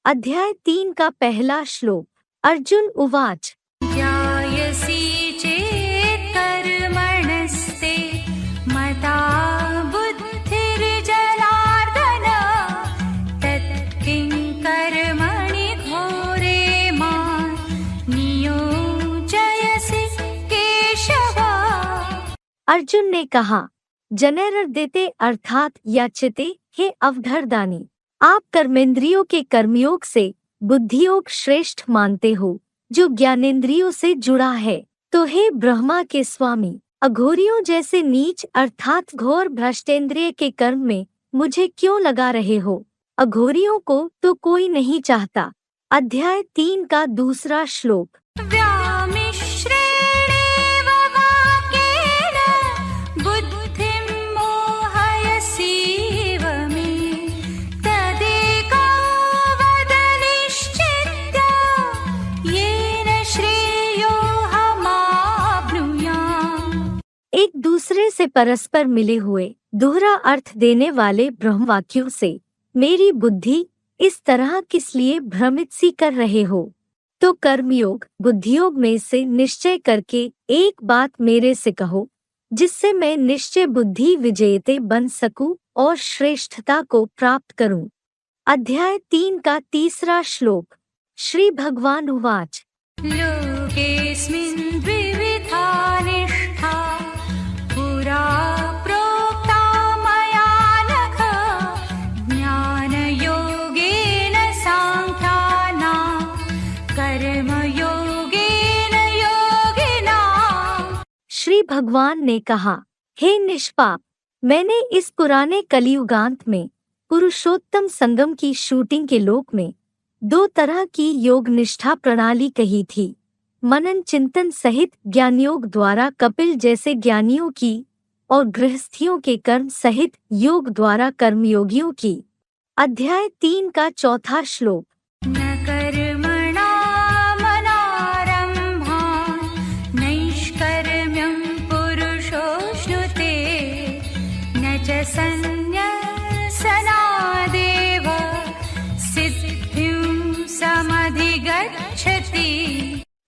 अध्याय 3 का पहला श्लोक। अर्जुन उवाच। ध्यायसि चेत् कर्मणस्ते मता बुद्धिर्जनार्दन तत्किं कर्मणि घोरे मां नियोजयसि केशव। अर्जुन ने कहा, जनैरर देते अर्थात याचिते, हे अवधरदानी, आप कर्मेंद्रियों के कर्मयोग से बुद्धियोग श्रेष्ठ मानते हो जो ज्ञानेंद्रियों से जुड़ा है। तो हे ब्रह्मा के स्वामी, अघोरियों जैसे नीच अर्थात घोर भ्रष्टेंद्रिय के कर्म में मुझे क्यों लगा रहे हो? अघोरियों को तो कोई नहीं चाहता। अध्याय 3 का दूसरा श्लोक। व्यामिश्रेणेव वाक्येन बुद्धिं मोहयसीव मे तदेको वद निश्चित्य येन श्रेयोऽहमाप्नुयाम्। एक दूसरे से परस्पर मिले हुए दोहरा अर्थ देने वाले ब्रह्मवाक्यों से मेरी बुद्धि इस तरह किस लिए भ्रमित सी कर रहे हो? तो कर्मयोग बुद्धियोग में से निश्चय करके एक बात मेरे से कहो, जिससे मैं निश्चय बुद्धि विजेते बन सकूं और श्रेष्ठता को प्राप्त करूं। अध्याय 3 का तीसरा श्लोक। श्री भगवान उवाच। लोकेऽस्मिन् द्विविधा निष्ठा पुरा प्रोक्ता मया नघ ज्ञानयोगेन साङ्ख्यानां कर्मयोगेन योगिनाम्। श्री भगवान ने कहा, हे निष्पाप, मैंने इस पुराने कलियुगांत में पुरुषोत्तम संगम की शूटिंग के लोक में 2 तरह की योग निष्ठा प्रणाली कही थी। मनन चिंतन सहित ज्ञानयोग द्वारा कपिल जैसे ज्ञानियों की और गृहस्थियों के कर्म सहित योग द्वारा कर्मयोगियों की। अध्याय 3 का चौथा श्लोक। न कर्मणा मनारम्भान् नैष्कर्म्यं पुरुषोऽश्नुते न च सन्न्यसनादेव सिद्धिं समधिगच्छति।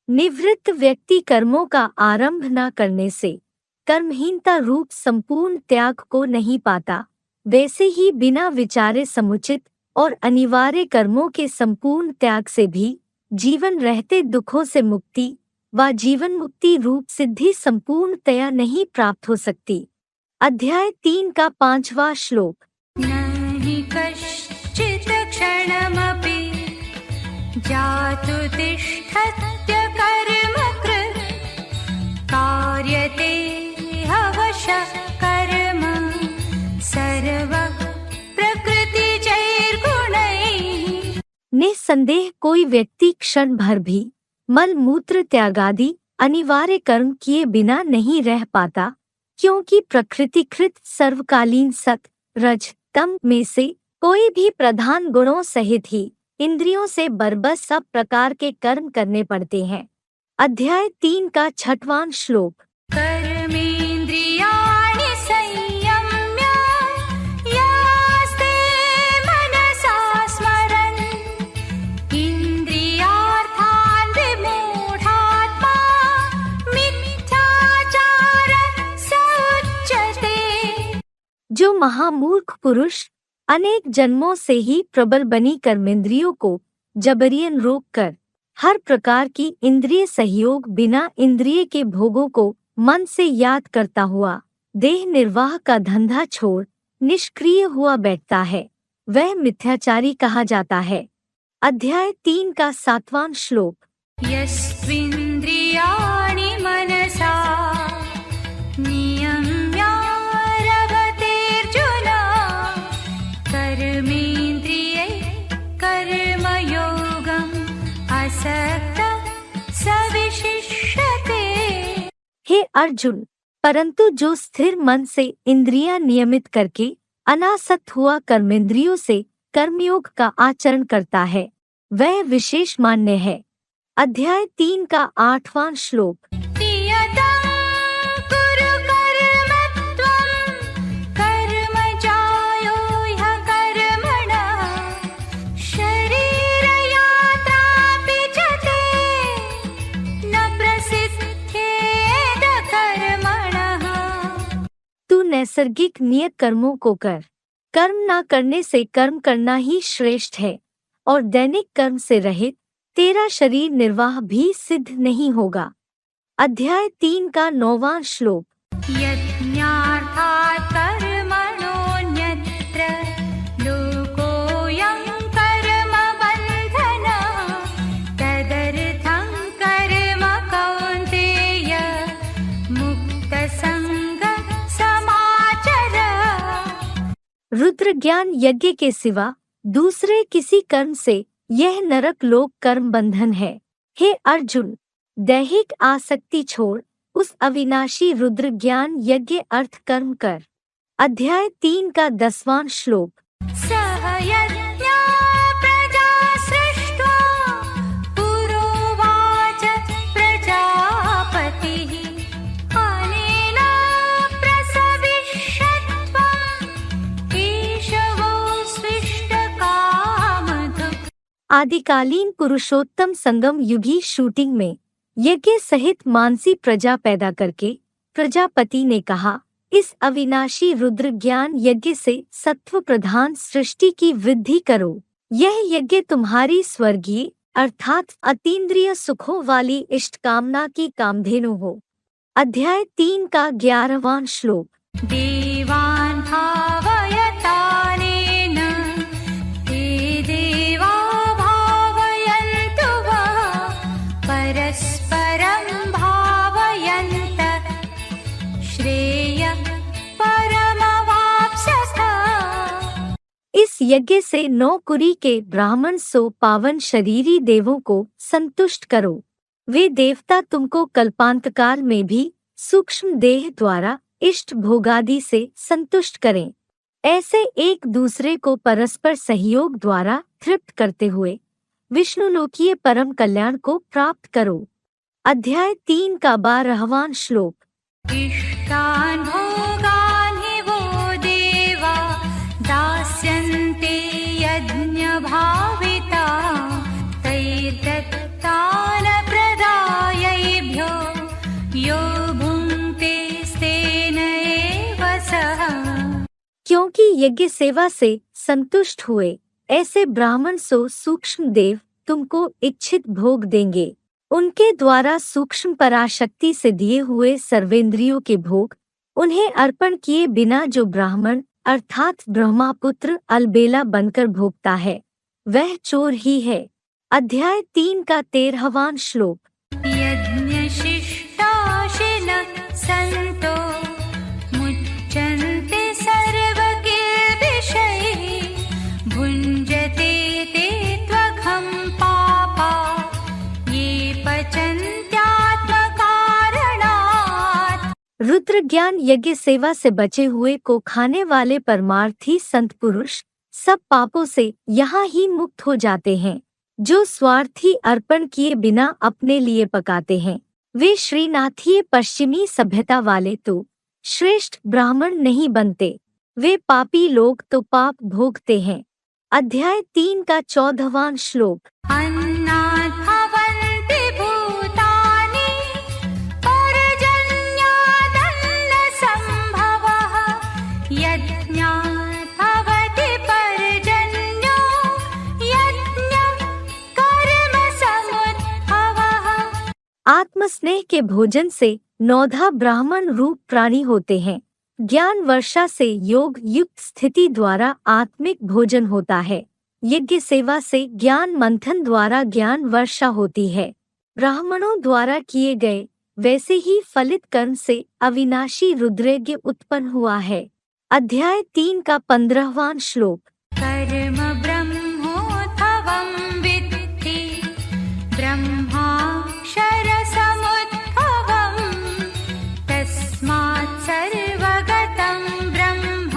निवृत्त व्यक्ति कर्मों का आरंभ न करने से कर्महीनता रूप संपूर्ण त्याग को नहीं पाता, वैसे ही बिना विचारे समुचित और अनिवार्य कर्मों के संपूर्ण त्याग से भी जीवन रहते दुखों से मुक्ति व जीवन मुक्ति रूप सिद्धि संपूर्णतया नहीं प्राप्त हो सकती। अध्याय 3 का 5वां श्लोक। न हि कश्चित् क्षणमपि जातु तिष्ठत्य कर्मकृत् कार्यते अवशः कर्म सर्वः प्रकृतिजैर्गुणैः। निस्संदेह कोई व्यक्ति क्षण भर भी मल मूत्र त्यागादि अनिवार्य कर्म किए बिना नहीं रह पाता, क्योंकि प्रकृतिकृत सर्वकालीन सत रज तम में से कोई भी प्रधान गुणों सहित ही इंद्रियों से बरबस सब प्रकार के कर्म करने पड़ते हैं। अध्याय 3 का 6वां श्लोक। कर्मेन्द्रियाणि संयम्य यास्ते मनसा स्मरन् इन्द्रियार्थान् विमूढात्मा मिथ्याचारः स उच्यते। जो महामूर्ख पुरुष अनेक जन्मों से ही प्रबल बनी कर्मेंद्रियों को जबरियन रोक कर हर प्रकार की इंद्रिय सहयोग बिना इंद्रिय के भोगों को मन से याद करता हुआ देह निर्वाह का धंधा छोड़ निष्क्रिय हुआ बैठता है, वह मिथ्याचारी कहा जाता है। अध्याय 3 का 7वां श्लोक। यस्त्विन्द्रियाणि मनसा नियम्यारभतेऽर्जुन कर्मेन्द्रियै कर्मयोगम् असक्तः स विशिष्यते। हे अर्जुन, परंतु जो स्थिर मन से इंद्रियां नियमित करके अनासक्त हुआ कर्मेंद्रियों से कर्मयोग का आचरण करता है, वह विशेष मान्य है। अध्याय 3 का 8वां श्लोक। नियतं कुरु कर्म त्वं कर्म जायो ह्यकर्मणः शरीरं नैसर्गिक नियत कर्मों को कर। कर्म न करने से कर्म करना ही श्रेष्ठ है, और दैनिक कर्म से रहित तेरा शरीर निर्वाह भी सिद्ध नहीं होगा। अध्याय 3 का 9वां श्लोक। यज्ञार्थात् कर्मणोऽन्यत्र लोकोऽयं कर्मबन्धनः तदर्थं कर्म कौन्तेय मुक्तसङ्गः समाचर। रुद्र ज्ञान यज्ञ के सिवा दूसरे किसी कर्म से यह नरक लोक कर्म बंधन है। हे अर्जुन, दैहिक आसक्ति छोड़ उस अविनाशी रुद्र ज्ञान यज्ञ अर्थ कर्म कर। अध्याय 3 का 10वां श्लोक। सह यज्ञा प्रजा सृष्ट्वा पुरोवाच प्रजापतिः अनेन प्रसविष्यत्वम् ईशवो स्विष्टकामधुक्। आदिकालीन पुरुषोत्तम संगम युगी शूटिंग में यज्ञ सहित मानसी प्रजा पैदा करके प्रजापति ने कहा, इस अविनाशी रुद्र ज्ञान यज्ञ से सत्व प्रधान सृष्टि की वृद्धि करो। यह यज्ञ तुम्हारी स्वर्गीय अर्थात अतीन्द्रिय सुखों वाली इष्ट कामना की कामधेनु हो। अध्याय 3 का 11वां श्लोक। देवान् भावयतानेन ते देवा भावयन्तु वः परस्परं भावयन्तः श्रेयः परमवाप्स्यथ। इस यज्ञ से 9 कुरी के ब्राह्मण 100 पावन शरीरी देवों को संतुष्ट करो। वे देवता तुमको कल्पांतकाल में भी सूक्ष्म देह द्वारा इष्ट भोगादि से संतुष्ट करें। ऐसे एक दूसरे को परस्पर सहयोग द्वारा तृप्त करते हुए विष्णुलोकीय परम कल्याण को प्राप्त करो। अध्याय 3 का 12वां श्लोक। इष्टान् भोगान् हि वो देवा दास्यन्ते यज्ञभाविता तैर्दत्तान् प्रदायैभ्यो यो भुङ्क्ते स्तेन एव सः। क्योंकि यज्ञ सेवा से संतुष्ट हुए ऐसे ब्राह्मण 100 सूक्ष्म देव तुमको इच्छित भोग देंगे। उनके द्वारा सूक्ष्म पराशक्ति से दिए हुए सर्वेंद्रियों के भोग उन्हें अर्पण किए बिना जो ब्राह्मण अर्थात ब्रह्मापुत्र अलबेला बनकर भोगता है वह चोर ही है। अध्याय 3 का 13वां श्लोक। यज्ञशिष्टाशिनः सन्तो मुच्यन्ते सर्वकिल्बिषैः भुञ्जते ते त्वघं पापा ये पचन्त्यात्मकारणात्। रुद्र ज्ञान यज्ञ सेवा से बचे हुए को खाने वाले परमार्थी संत पुरुष सब पापों से यहाँ ही मुक्त हो जाते हैं। जो स्वार्थी अर्पण किए बिना अपने लिए पकाते हैं वे श्रीनाथीय पश्चिमी सभ्यता वाले तो श्रेष्ठ ब्राह्मण नहीं बनते, वे पापी लोग तो पाप भोगते हैं। अध्याय 3 का 14वां श्लोक। अन्नात् भवन्ति भूतानि पर्जन्यादन्नसम्भवः यज्ञात् भवति पर्जन्यो यज्ञः कर्मसमुद्भवः। आत्मस्नेह के भोजन से 9 ब्राह्मण रूप प्राणी होते हैं। ज्ञान वर्षा से योग युक्त स्थिति द्वारा आत्मिक भोजन होता है। यज्ञ सेवा से ज्ञान मंथन द्वारा ज्ञान वर्षा होती है। ब्राह्मणों द्वारा किए गए वैसे ही फलित कर्म से अविनाशी रुद्रयज्ञ उत्पन्न हुआ है। अध्याय 3 का 15वां श्लोक। कर्म ब्रह्मोद्भवं विद्धि ब्रह्माक्षरसमुद्भवं तस्मात् सर्वगतं ब्रह्म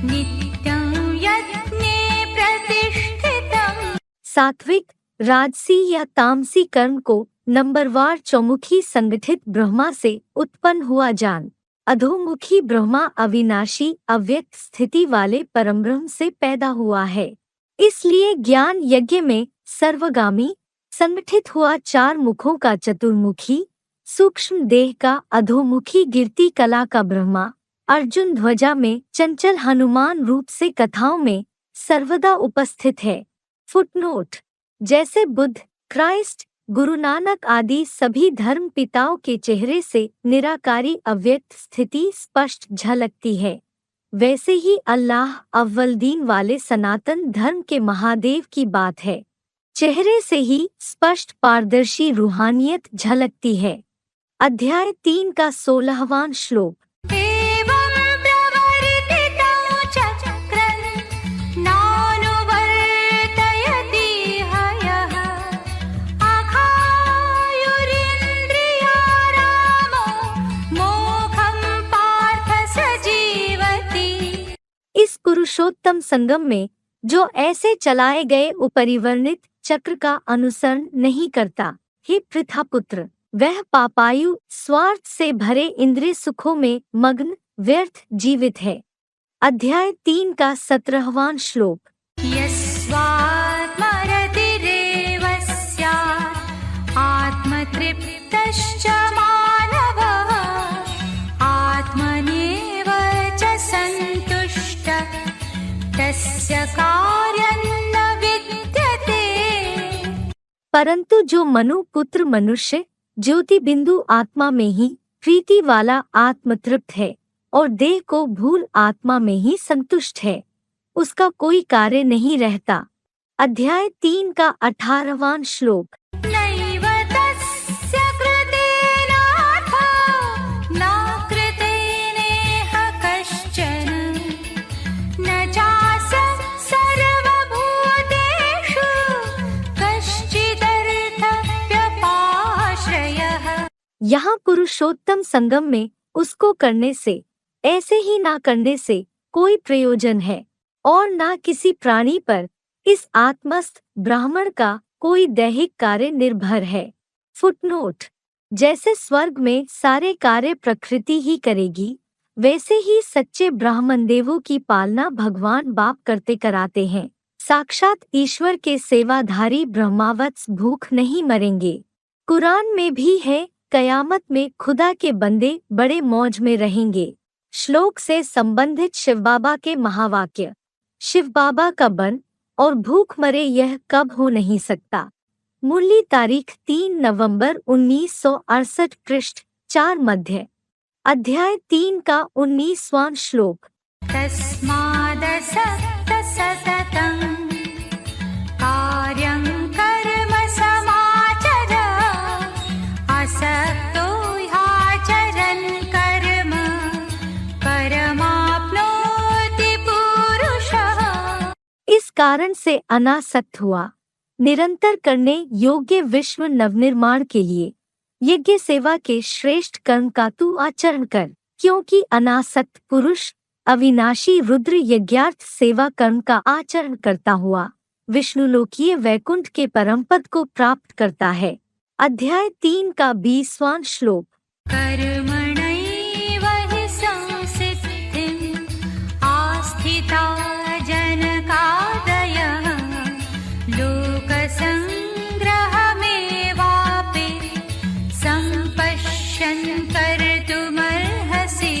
नित्यं यज्ञे प्रतिष्ठितम्। सात्विक राजसी या तामसी कर्म को नंबरवार चौमुखी संगठित ब्रह्मा से उत्पन्न हुआ जान। अधोमुखी ब्रह्मा अविनाशी अव्यक्त स्थिति वाले परमब्रह्म से पैदा हुआ है। इसलिए ज्ञान यज्ञ में सर्वगामी संगठित हुआ 4 मुखों का चतुर्मुखी सूक्ष्म देह का अधोमुखी गिरती कला का ब्रह्मा अर्जुन ध्वजा में चंचल हनुमान रूप से कथाओं में सर्वदा उपस्थित है। फुटनोट: जैसे बुद्ध, क्राइस्ट, गुरु नानक आदि सभी धर्म पिताओं के चेहरे से निराकारी अव्यक्त स्थिति स्पष्ट झलकती है, वैसे ही अल्लाह अव्वल दीन वाले सनातन धर्म के महादेव की बात है। चेहरे से ही स्पष्ट पारदर्शी रूहानियत झलकती है। अध्याय 3 का 16वां श्लोक। एवं प्रवर्तितं चक्रं नानुवर्तयति हयः अघायुरिन्द्रियारामो मोघं पार्थ स जीवति। इस पुरुषोत्तम संगम में जो ऐसे चलाए गए उपरिवर्णित चक्र का अनुसरण नहीं करता, हे पृथापुत्र, वह पापायु स्वार्थ से भरे इंद्रिय सुखों में मग्न व्यर्थ जीवित है। अध्याय 3 का 17वां श्लोक। यस्वात्मरतिरेव स्यात् आत्मतृप्तश्च मानवः आत्मनेव च सन्तुष्टः तस्य कार्यं न विद्यते। परंतु जो मनु पुत्र मनुष्य ज्योति बिंदु आत्मा में ही प्रीति वाला आत्मतृप्त है और देह को भूल आत्मा में ही संतुष्ट है, उसका कोई कार्य नहीं रहता। अध्याय 3 का 18वां श्लोक। नैव तस्य कृतेनार्थो न कृतेनेह कश्चन न चास्य सर्वभूतेषु कश्चिदर्थव्यपाश्रयः। यहाँ पुरुषोत्तम संगम में उसको करने से, ऐसे ही ना करने से कोई प्रयोजन है और ना किसी प्राणी पर इस आत्मस्थ ब्राह्मण का कोई दैहिक कार्य निर्भर है। फुटनोट: जैसे स्वर्ग में सारे कार्य प्रकृति ही करेगी, वैसे ही सच्चे ब्राह्मण देवों की पालना भगवान बाप करते कराते हैं। साक्षात ईश्वर के सेवाधारी ब्रह्मावत्स भूख नहीं मरेंगे। कुरान में भी है, कयामत में खुदा के बंदे बड़े मौज में रहेंगे। श्लोक से संबंधित शिव बाबा के महावाक्य। शिव बाबा का बन और भूख मरे यह कब हो नहीं सकता। मूल्य तारीख 3 नवंबर 1968, पृष्ठ 4 मध्य। अध्याय 3 का 19वां श्लोक। तस्मादसक्तः सततं कार्यं कर्म समाचर असक्तो ह्याचरन् कर्म परमाप्नोति पुरुषः। इस कारण से अनासक्त हुआ, निरंतर करने योग्य विश्व नवनिर्माण के लिए यज्ञ सेवा के श्रेष्ठ कर्म का तू आचरण कर, क्योंकि अनासक्त पुरुष अविनाशी रुद्र यज्ञार्थ सेवा कर्म का आचरण करता हुआ विष्णुलोकीय वैकुंठ के परम पद को प्राप्त करता है। अध्याय 3 का 20वां श्लोक। कर्मणैव हि संसिद्धिम् आस्थिता जनकादयः लोकसङ्ग्रहमेवापि सम्पश्यन् कर्तुमर्हसि।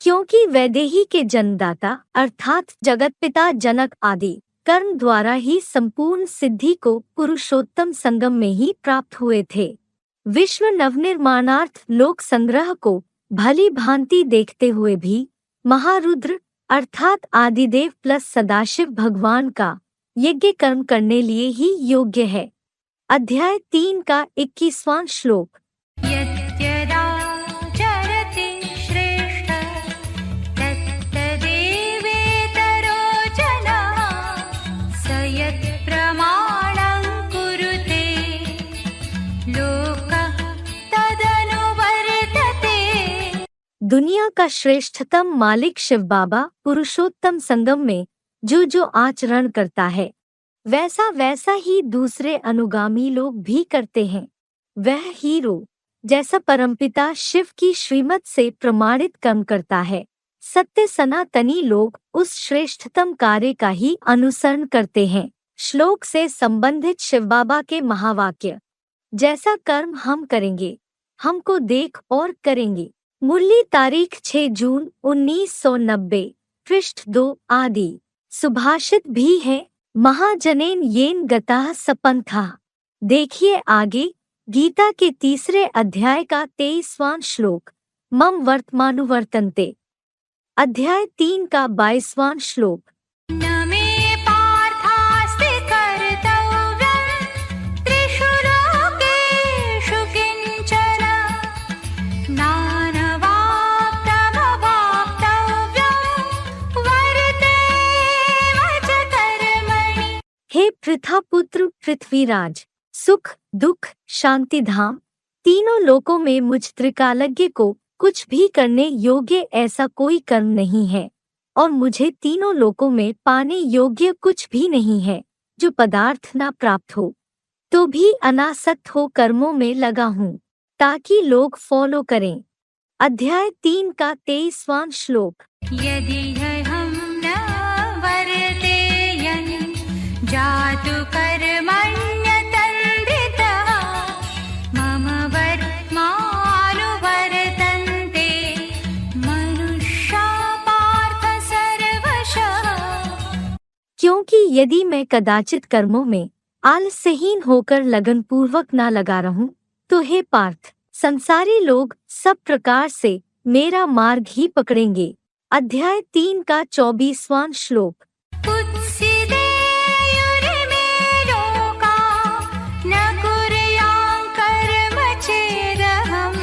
क्योंकि वैदेही के जन्मदाता अर्थात जगतपिता जनक आदि कर्म द्वारा ही संपूर्ण सिद्धि को पुरुषोत्तम संगम में ही प्राप्त हुए थे। विश्व नवनिर्माणार्थ लोक संग्रह को भली भांति देखते हुए भी महारुद्र अर्थात आदिदेव प्लस सदाशिव भगवान का यज्ञ कर्म करने लिए ही योग्य है। अध्याय 3 का 21वां श्लोक। यद्यदाचरति श्रेष्ठ तत्तदेवेतरो जनः स यत्प्रमाणं कुरुते लोकः तदनुवर्तते। दुनिया का श्रेष्ठतम मालिक शिव बाबा पुरुषोत्तम संगम में जो जो आचरण करता है, वैसा वैसा ही दूसरे अनुगामी लोग भी करते हैं। वह हीरो जैसा परमपिता शिव की श्रीमत से प्रमाणित कर्म करता है, सत्य सनातनी लोग उस श्रेष्ठतम कार्य का ही अनुसरण करते हैं। श्लोक से संबंधित शिव बाबा के महावाक्य। जैसा कर्म हम करेंगे, हमको देख और करेंगे। मुरली तारीख 6 जून 1990, पृष्ठ 2 आदि। सुभाषित भी है, महाजनेन येन गताः सपन्थाः। देखिए आगे गीता के 3 अध्याय का 23वां श्लोक। मम वर्तमानुवर्तन्ते। अध्याय 3 का 22वां श्लोक। न मे पार्थास्ति कर्तव्यं त्रिषु लोकेषु किंचन नानवाप्तमवाप्तव्यं वर्तेम च कर्मणि। हे पृथापुत्र पृथ्वीराज, सुख दुख शांति धाम तीनों लोकों में मुझ त्रिकालज्ञ को कुछ भी करने योग्य ऐसा कोई कर्म नहीं है, और मुझे तीनों लोकों में पाने योग्य कुछ भी नहीं है। जो पदार्थ ना प्राप्त हो तो भी अनासक्त हो कर्मों में लगा हूँ, ताकि लोग फॉलो करें। अध्याय 3 का 23वां श्लोक। यदि हम न वर्तेयं जातु कर्मण्यतन्द्रितः मम वर्त्मानुवर्तन्ते मनुष्या पार्थ सर्वशः। क्योंकि यदि मैं कदाचित कर्मों में आलस्यहीन होकर लगनपूर्वक न लगा रहूं, तो हे पार्थ, संसारी लोग सब प्रकार से मेरा मार्ग ही पकड़ेंगे। अध्याय 3 का 24वां श्लोक। कुत्सिदेयुरिमे लोका न कुर्यां कर्म चेदहं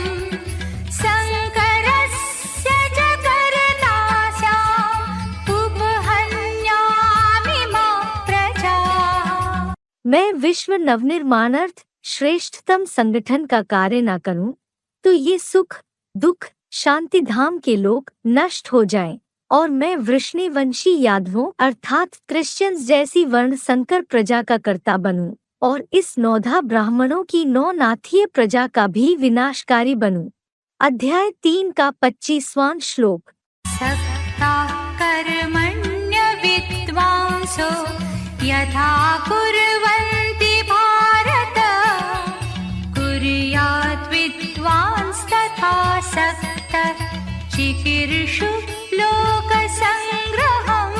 संकरस्य च कर्ता स्याम् उपहन्यामि मा प्रजाः। मैं विश्व नवनिर्माणार्थ श्रेष्ठतम संगठन का कार्य न करूं, तो ये सुख दुख शांति धाम के लोग नष्ट हो जाएं, और मैं वृष्णिवंशी यादवों अर्थात क्रिश्चियंस जैसी वर्ण संकर प्रजा का कर्ता बनूं, और इस नौधा ब्राह्मणों की 9 नाथीय प्रजा का भी विनाशकारी बनूं। अध्याय 3 का 25वां श्लोक। सक्ताः कर्मण्य विद्वांसो यथा कुर्वन्ति भारत कुर्यात् विद्वांस्तथा सक्तः चिकीर्षु लोकसंग्रहम्।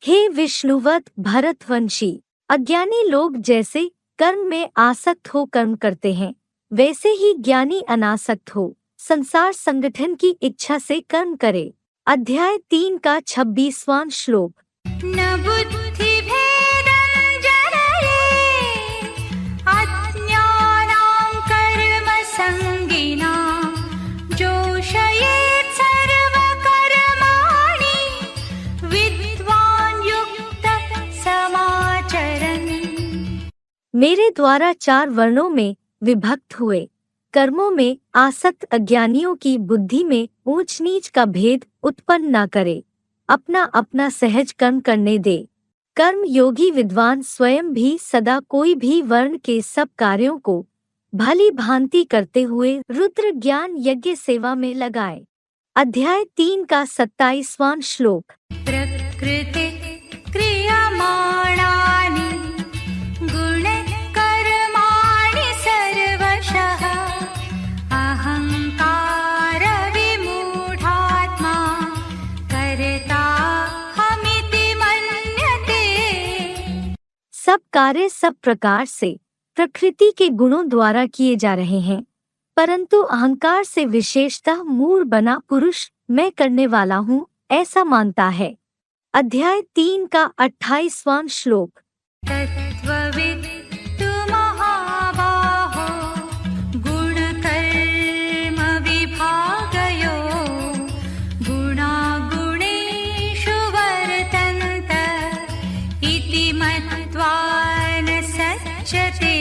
हे विष्णुवत भरतवंशी, अज्ञानी लोग जैसे कर्म में आसक्त हो कर्म करते हैं, वैसे ही ज्ञानी अनासक्त हो संसार संगठन की इच्छा से कर्म करे। अध्याय 3 का 26वां श्लोक। न बुद्धिभेदं जनयेत् अज्ञानां कर्मसङ्गिनां जोषयेत् सर्वकर्माणि विद्वान् युक्तः समाचरन्। मेरे द्वारा 4 वर्णों में विभक्त हुए कर्मों में आसक्त अज्ञानियों की बुद्धि में ऊंच नीच का भेद उत्पन्न न करे, अपना अपना सहज कर्म करने दे। कर्म योगी विद्वान स्वयं भी सदा कोई भी वर्ण के सब कार्यों को भली भांति करते हुए रुद्र ज्ञान यज्ञ सेवा में लगाए। अध्याय 3 का 27वां श्लोक। प्रकृति क्रियमाणानि गुणकर्माणि सर्वशः अहंकार विमूढात्मा कर्ताहमिति मन्यते। सब कार्य सब प्रकार से प्रकृति के गुणों द्वारा किए जा रहे हैं, परंतु अहंकार से विशेषतः मूढ़ बना पुरुष मैं करने वाला हूँ ऐसा मानता है। अध्याय 3 का 28वां श्लोक। तत्त्ववित्तु महाबाहो गुणकर्म विभागयो गुणागुणेषु वर्तन्त इति मत्वा न सज्जते।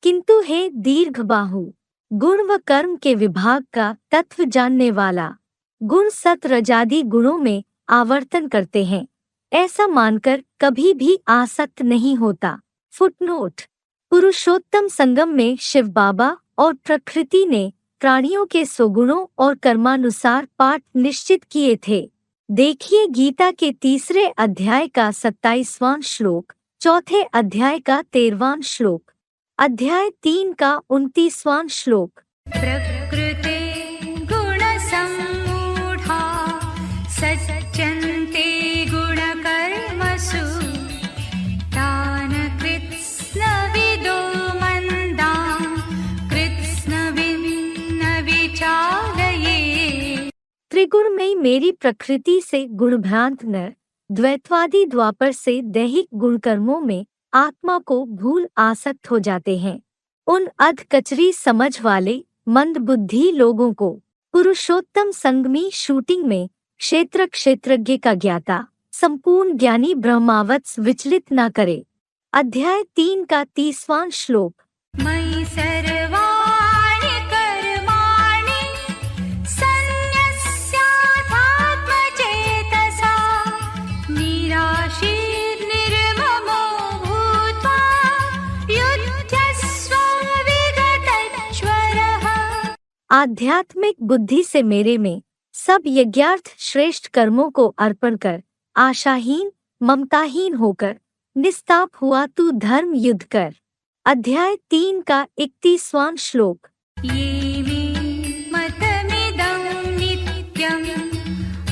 किंतु हे दीर्घबाहु, गुण व कर्म के विभाग का तत्व जानने वाला, गुण सत रजादि गुणों में आवर्तन करते हैं ऐसा मानकर कभी भी आसक्त नहीं होता। फुटनोट। पुरुषोत्तम संगम में शिव बाबा और प्रकृति ने प्राणियों के स्वगुणों और कर्मानुसार पाठ निश्चित किए थे। देखिए गीता के 3 अध्याय का 27वां श्लोक, 4 अध्याय का 13वां श्लोक, अध्याय 3 का 29वां श्लोक। प्रकृते निर्गुणमयी मेरी प्रकृति से गुणभ्रांत नर द्वैतवादी द्वापर से दैहिक गुणकर्मों में आत्मा को भूल आसक्त हो जाते हैं। उन अधकचरी समझ वाले मंद बुद्धि लोगों को पुरुषोत्तम संगमी शूटिंग में क्षेत्र क्षेत्रज्ञ का ज्ञाता संपूर्ण ज्ञानी ब्रह्मावत्स विचलित न करे। अध्याय 3 का 30वां श्लोक। मयि सर्वाणि कर्माणि सन्न्यस्यात्मचेतसा निराशीर्निर्ममो भूत्वा युध्यस्व विगतज्वरः। आध्यात्मिक बुद्धि से मेरे में सब यज्ञार्थ श्रेष्ठ कर्मों को अर्पण कर आशाहीन ममताहीन होकर निस्ताप हुआ तू धर्म युद्ध कर। अध्याय 3 का 31वां श्लोक। ये मे मतमिदं नित्यम्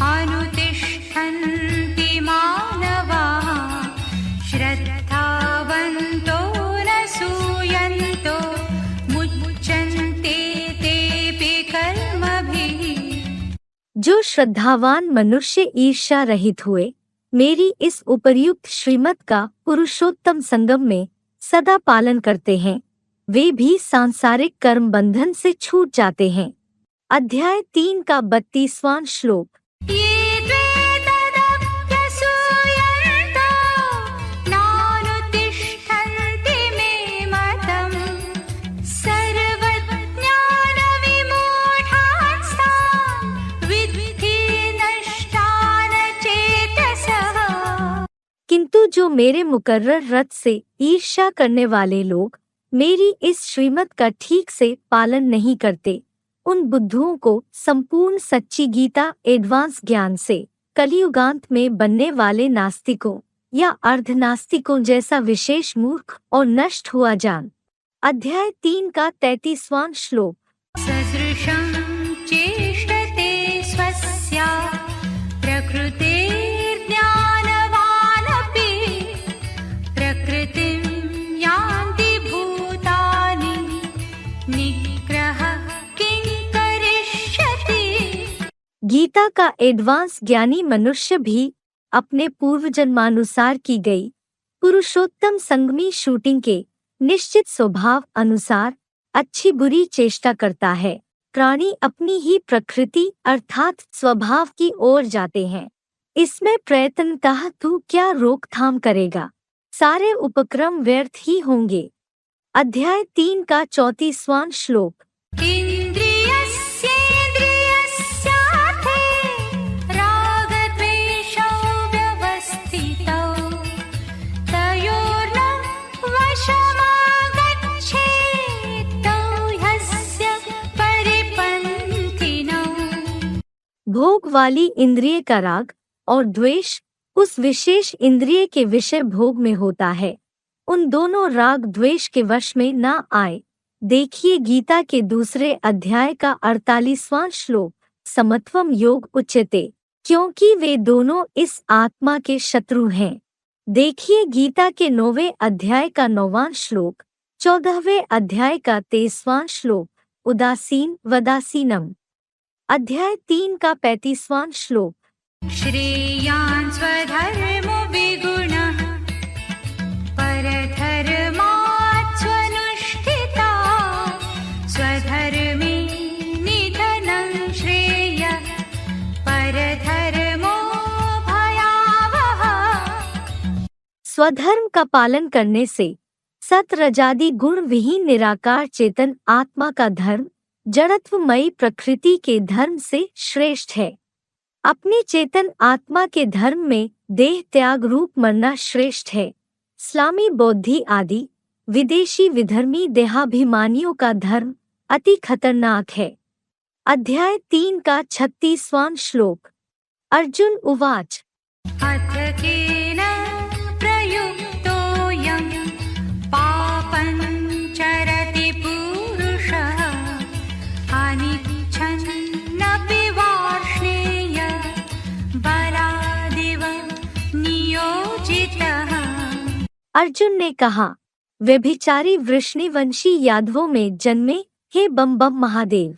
अनुतिष्ठन्ति मानवाः श्रद्धावन्तो न सूयन्तो मुच्यन्ते तेऽपि कर्मभिः। जो श्रद्धावान मनुष्य ईर्ष्या रहित हुए मेरी इस उपर्युक्त श्रीमत का पुरुषोत्तम संगम में सदा पालन करते हैं, वे भी सांसारिक कर्म बंधन से छूट जाते हैं। अध्याय 3 का 32वां श्लोक। ये द्वेतदप्यसूयन्तो नानुतिष्ठन्ति मे मतम् सर्वज्ञानविमूढांस्तान् विद्धि नष्टान् चेतसः। किंतु जो मेरे मुकर्रर रथ से ईर्ष्या करने वाले लोग मेरी इस श्रीमत का ठीक से पालन नहीं करते, उन बुद्धुओं को संपूर्ण सच्ची गीता एडवांस ज्ञान से कलियुगांत में बनने वाले नास्तिकों या अर्धनास्तिकों जैसा विशेष मूर्ख और नष्ट हुआ जान। अध्याय 3 का 33वां श्लोक। सदृशं चेष्टते स्वस्या प्रकृतिर्ज्ञानवानपि प्रकृतिं यान्ति भूतानि निग्रहः किं करिष्यति। गीता का एडवांस ज्ञानी मनुष्य भी अपने पूर्व जन्मानुसार की गई पुरुषोत्तम संगमी शूटिंग के निश्चित स्वभाव अनुसार अच्छी बुरी चेष्टा करता है। प्राणी अपनी ही प्रकृति अर्थात स्वभाव की ओर जाते हैं, इसमें प्रयत्नतः तू क्या रोकथाम करेगा, सारे उपक्रम व्यर्थ ही होंगे। अध्याय 3 का 34वां श्लोक। इन्द्रियस्येन्द्रियस्यार्थे रागद्वेषौ व्यवस्थितौ तयोर्न वशमागच्छेत् तौ ह्यस्य परिपन्थिनौ। भोग वाली इंद्रिय का राग और द्वेष उस विशेष इंद्रिय के विषय भोग में होता है, उन दोनों राग द्वेष के वश में न आए। देखिए गीता के दूसरे अध्याय का 48वां श्लोक। समत्वम योग उच्यते, क्योंकि वे दोनों इस आत्मा के शत्रु हैं। देखिए गीता के 9वें अध्याय का 9वां श्लोक, 14वें अध्याय का 23वां श्लोक। उदासीन वदासीनम। अध्याय 3 का 35वां श्लोक। श्रेयान् स्वधर्मो विगुणः परधर्मात् स्वनुष्ठिता स्वधर्मे निधनं श्रेयः परधर्मो भयावहः। स्वधर्म का पालन करने से सत रजादि गुण विहीन निराकार चेतन आत्मा का धर्म जड़त्वमयी प्रकृति के धर्म से श्रेष्ठ है। अपनी चेतन आत्मा के धर्म में देह त्याग रूप मरना श्रेष्ठ है। इस्लामी बौद्धि आदि विदेशी विधर्मी देहाभिमानियों का धर्म अति खतरनाक है। अध्याय 3 का 36वां श्लोक। अर्जुन उवाच। अथ केन प्रयुक्तोऽयं पापं चरति पुरुषः अनिच्छन्नपि वार्ष्णेय बलादिव नियोजितः। अर्जुन ने कहा, व्यभिचारी वृष्णिवंशी यादवों में जन्मे हे बम बम महादेव,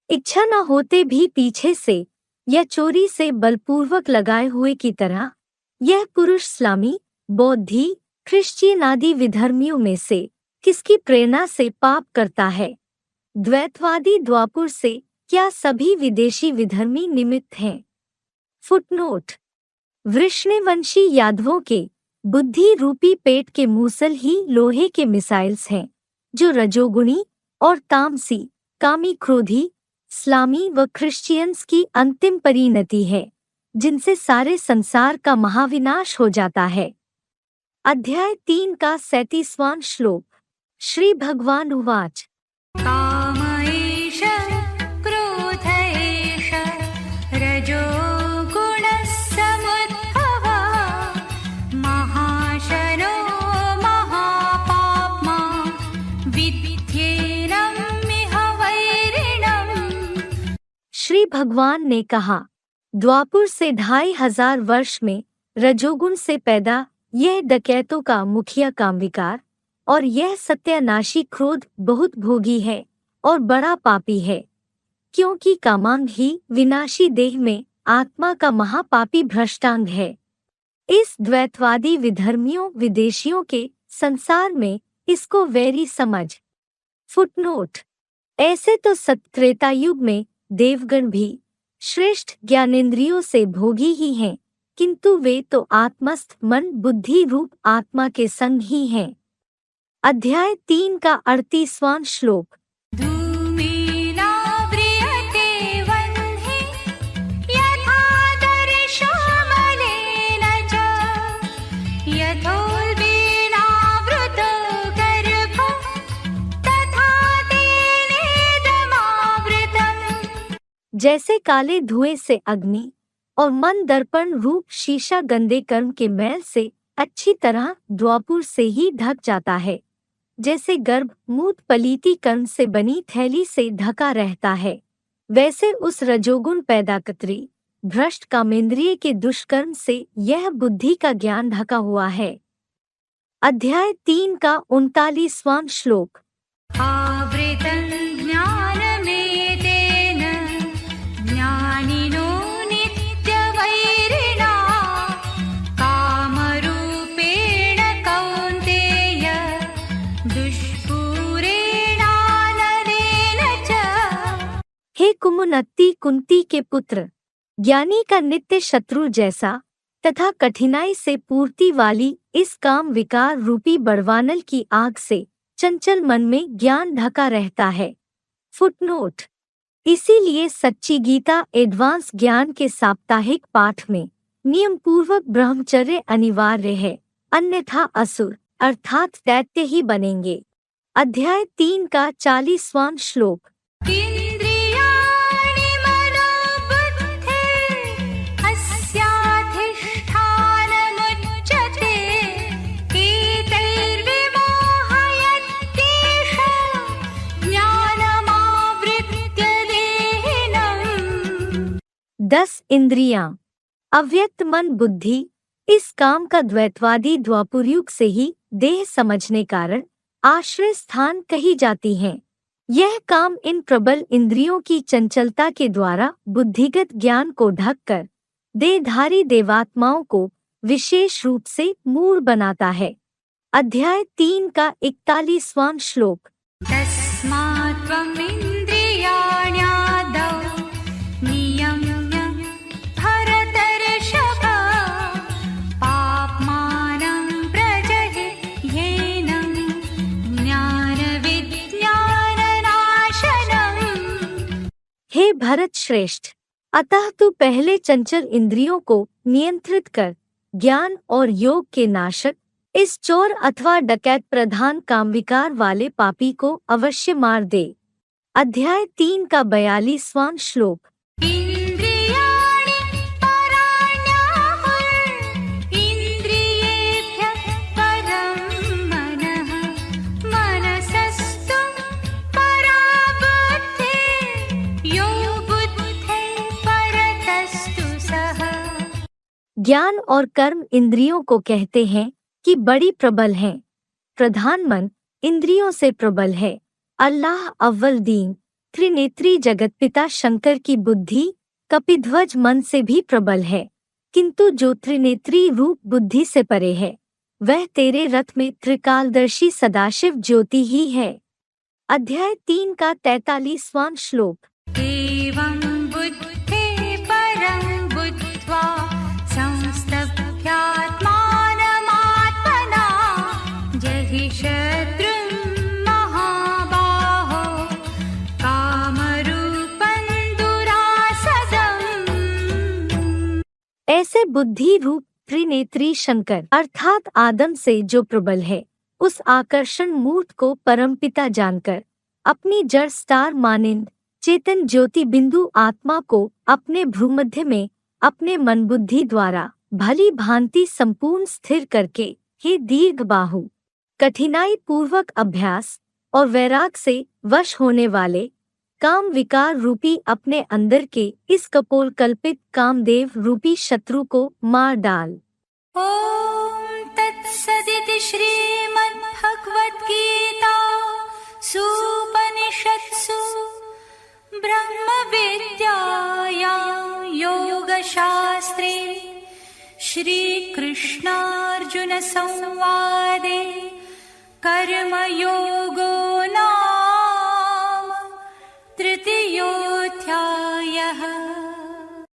इच्छा न होते भी पीछे से या चोरी से बलपूर्वक लगाए हुए की तरह यह पुरुष इस्लामी, बौद्धी, क्रिश्चियन आदि विधर्मियों में से किसकी प्रेरणा से पाप करता है? द्वैतवादी द्वापुर से क्या सभी विदेशी विधर्मी निमित्त हैं? फुटनोट: वृष्णिवंशी यादवों के बुद्धि रूपी पेट के मूसल ही लोहे के मिसाइल्स हैं, जो रजोगुणी और तामसी, कामी, क्रोधी, इस्लामी व क्रिश्चियंस की अंतिम परिणति है, जिनसे सारे संसार का महाविनाश हो जाता है। अध्याय 3 का 37वां श्लोक। श्री भगवान उवाच: काम एष क्रोध एष रजो गुणः समुद्भवः महाशनो महापाप्मा विद्येनमिह वैरिणम्। श्री भगवान ने कहा, द्वापुर से 2500 वर्ष में रजोगुण से पैदा यह डकैतों का मुखिया कामविकार और यह सत्यानाशी क्रोध बहुत भोगी है और बड़ा पापी है, क्योंकि कामांग ही विनाशी देह में आत्मा का महापापी भ्रष्टांग है। इस द्वैतवादी विधर्मियों विदेशियों के संसार में इसको वैरी समझ। फुटनोट: ऐसे तो सत्त्रेता युग में देवगण भी श्रेष्ठ ज्ञानेंद्रियों से भोगी ही हैं, किंतु वे तो आत्मस्थ मन बुद्धि रूप आत्मा के संग ही हैं। अध्याय 3 का 38वां श्लोक। धूमेनाव्रियते वह्निः यथादर्शो मलेन च यथोल्बेनावृतो गर्भः तथा तेनेदमावृतम्। जैसे काले धुएं से अग्नि और मन दर्पण रूप शीशा गंदे कर्म के मैल से अच्छी तरह द्वापुर से ही ढक जाता है, जैसे गर्भ मूत पलीती कर्म से बनी थैली से ढका रहता है, वैसे उस रजोगुण पैदाकत्री भ्रष्ट कामेंद्रिय के दुष्कर्म से यह बुद्धि का ज्ञान ढका हुआ है। अध्याय 3 का 39वां श्लोक। आवृतं ज्ञानमेतेन ज्ञानिनो नित्यवैरिणा कामरूपेण कौन्तेय दुष्पूरेणानलेन च। हे कुमुनत्ती कुंती के पुत्र, ज्ञानी का नित्य शत्रु जैसा तथा कठिनाई से पूर्ति वाली इस काम विकार रूपी बड़वानल की आग से चंचल मन में ज्ञान ढका रहता है। फुटनोट: इसीलिए सच्ची गीता एडवांस ज्ञान के साप्ताहिक पाठ में नियम पूर्वक ब्रह्मचर्य अनिवार्य है, अन्यथा असुर अर्थात दैत्य ही बनेंगे। अध्याय 3 का 40वां श्लोक। इन्द्रियाणि मनोबुद्धिरस्याधिष्ठानमुच्यते एतैर्विमोहयत्येष ज्ञानमावृत्य देहिनम्। 10 इंद्रियां, अव्यक्त मन बुद्धि इस काम का द्वैतवादी द्वापुरयुग से ही देह समझने कारण आश्रय स्थान कही जाती हैं। यह काम इन प्रबल इंद्रियों की चंचलता के द्वारा बुद्धिगत ज्ञान को ढककर देहधारी देवात्माओं को विशेष रूप से मूढ़ बनाता है। अध्याय 3 का 41वां श्लोक। तस्मात् त्वम् इन्द्रियाण्यादौ नियम्य भरतर्षभ पाप्मानं प्रजहि येनं ज्ञानविज्ञाननाशनम्। हे भरत श्रेष्ठ, अतः तू पहले चंचल इंद्रियों को नियंत्रित कर ज्ञान और योग के नाशक इस चोर अथवा डकैत प्रधान कामविकार वाले पापी को अवश्य मार दे। अध्याय 3 का 42वां श्लोक। इन्द्रियाणि पराण्याहुरिन्द्रियेभ्यः परं मनः मनसस्तु परा बुद्धिः यो बुद्धेः परतस्तु सः। ज्ञान और कर्म इंद्रियों को कहते हैं कि बड़ी प्रबल हैं। प्रधान मन इंद्रियों से प्रबल है। अल्लाह अव्वल दीन त्रिनेत्री जगतपिता शंकर की बुद्धि कपिध्वज मन से भी प्रबल है, किंतु जो त्रिनेत्री रूप बुद्धि से परे है, वह तेरे रथ में त्रिकालदर्शी सदाशिव ज्योति ही है। अध्याय 3 का 43वां श्लोक। एवं बुद्धे परं बुद्ध्वा संस्तभ्यात्मानमात्मना जहि शत्रुं महाबाहो कामरूपं दुरासदम्। ऐसे बुद्धि रूप त्रिनेत्री शंकर अर्थात आदम से जो प्रबल है, उस आकर्षण मूर्त को परमपिता जानकर अपनी जड़ स्टार मानिंद चेतन ज्योति बिंदु आत्मा को अपने भ्रूमध्य में अपने मन बुद्धि द्वारा भली भांति संपूर्ण स्थिर करके, हे दीर्घ बाहु, कठिनाई पूर्वक अभ्यास और वैराग से वश होने वाले काम विकार रूपी अपने अंदर के इस कपोल कल्पित कामदेव रूपी शत्रु को मार डाल। ॐ तत्सदिति श्रीमद्भगवद्गीता सूपनिषत्सु ब्रह्मविद्यायां योगशास्त्रे श्रीकृष्णार्जुनसंवादे कर्मयोगो नाम तृतीयोऽध्यायः।